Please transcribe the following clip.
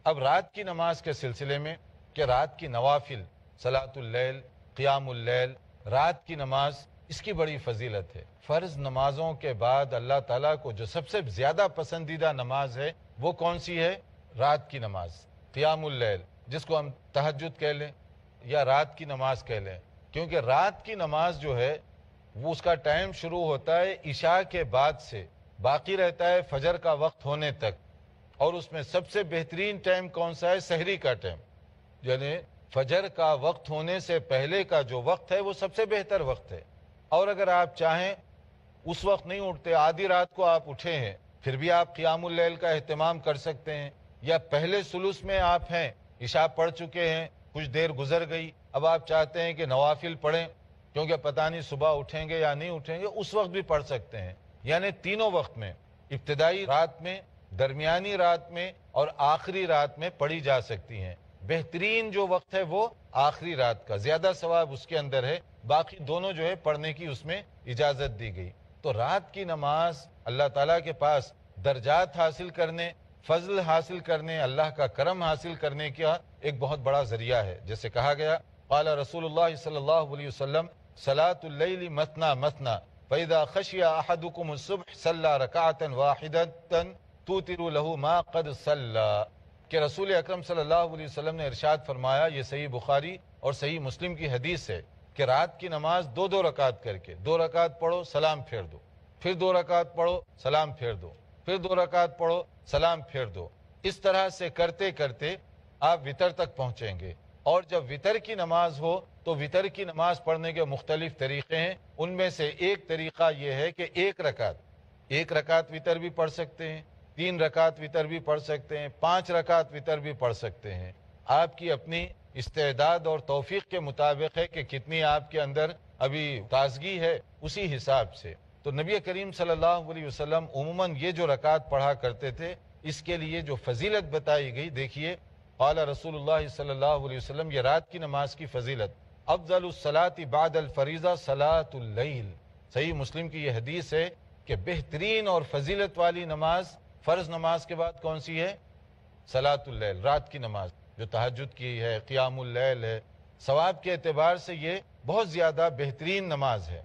اب رات کی نماز کے سلسلے میں کہ رات کی نوافل، صلاۃ اللیل، قیام اللیل، رات کی نماز، اس کی بڑی فضیلت ہے۔ فرض نمازوں کے بعد اللہ تعالیٰ کو جو سب سے زیادہ پسندیدہ نماز ہے وہ کون سی ہے؟ رات کی نماز، قیام اللیل، جس کو ہم تہجد کہہ لیں یا رات کی نماز کہہ لیں، کیونکہ رات کی نماز جو ہے وہ اس کا ٹائم شروع ہوتا ہے عشاء کے بعد سے، باقی رہتا ہے فجر کا وقت ہونے تک، اور اس میں سب سے بہترین ٹائم کون سا ہے؟ سحری کا ٹائم، یعنی فجر کا وقت ہونے سے پہلے کا جو وقت ہے وہ سب سے بہتر وقت ہے۔ اور اگر آپ چاہیں اس وقت نہیں اٹھتے، آدھی رات کو آپ اٹھے ہیں، پھر بھی آپ قیام اللیل کا اہتمام کر سکتے ہیں، یا پہلے ثلث میں آپ ہیں، عشاء پڑھ چکے ہیں، کچھ دیر گزر گئی، اب آپ چاہتے ہیں کہ نوافل پڑھیں کیونکہ پتہ نہیں صبح اٹھیں گے یا نہیں اٹھیں گے، اس وقت بھی پڑھ سکتے ہیں۔ یعنی تینوں وقت میں، ابتدائی رات میں، درمیانی رات میں اور آخری رات میں پڑھی جا سکتی ہیں۔ بہترین جو وقت ہے وہ آخری رات کا، زیادہ ثواب اس کے اندر ہے، باقی دونوں جو ہے پڑھنے کی اس میں اجازت دی گئی۔ تو رات کی نماز اللہ تعالیٰ کے پاس درجات حاصل کرنے، فضل حاصل کرنے، اللہ کا کرم حاصل کرنے کا ایک بہت بڑا ذریعہ ہے۔ جیسے کہا گیا، قال رسول اللہ صلی اللہ علیہ وسلم صلاۃ اللیل مثنی مثنی فاذا خشی احدکم الصبح صلی رکعۃ واحدۃ توتر له ما قد صلی، کہ رسول اکرم صلی اللہ علیہ وسلم نے ارشاد فرمایا، یہ صحیح بخاری اور صحیح مسلم کی حدیث ہے، کہ رات کی نماز دو دو رکعت کر کے، 2 رکعت پڑھو سلام پھیر دو، پھر 2 رکعت پڑھو سلام پھیر دو، پھر 2 رکعت پڑھو سلام پھیر دو، اس طرح سے کرتے کرتے آپ وتر تک پہنچیں گے۔ اور جب وتر کی نماز ہو تو وتر کی نماز پڑھنے کے مختلف طریقے ہیں، ان میں سے ایک طریقہ یہ ہے کہ ایک رکعت وتر بھی پڑھ سکتے ہیں، 3 رکعت وتر بھی پڑھ سکتے ہیں، 5 رکعت وتر بھی پڑھ سکتے ہیں۔ آپ کی اپنی استعداد اور توفیق کے مطابق ہے کہ کتنی آپ کے اندر ابھی تازگی ہے، اسی حساب سے۔ تو نبی کریم صلی اللہ علیہ وسلم عموماً یہ جو رکعت پڑھا کرتے تھے، اس کے لیے جو فضیلت بتائی گئی، دیکھیے، قال رسول اللہ صلی اللہ علیہ وسلم، یہ رات کی نماز کی فضیلت، افضل الصلاۃ بعد الفریضہ صلاۃ اللیل، صحیح مسلم کی یہ حدیث ہے کہ بہترین اور فضیلت والی نماز فرض نماز کے بعد کون سی ہے؟ صلاۃ اللیل، رات کی نماز، جو تہجد کی ہے، قیام اللیل ہے، ثواب کے اعتبار سے یہ بہت زیادہ بہترین نماز ہے۔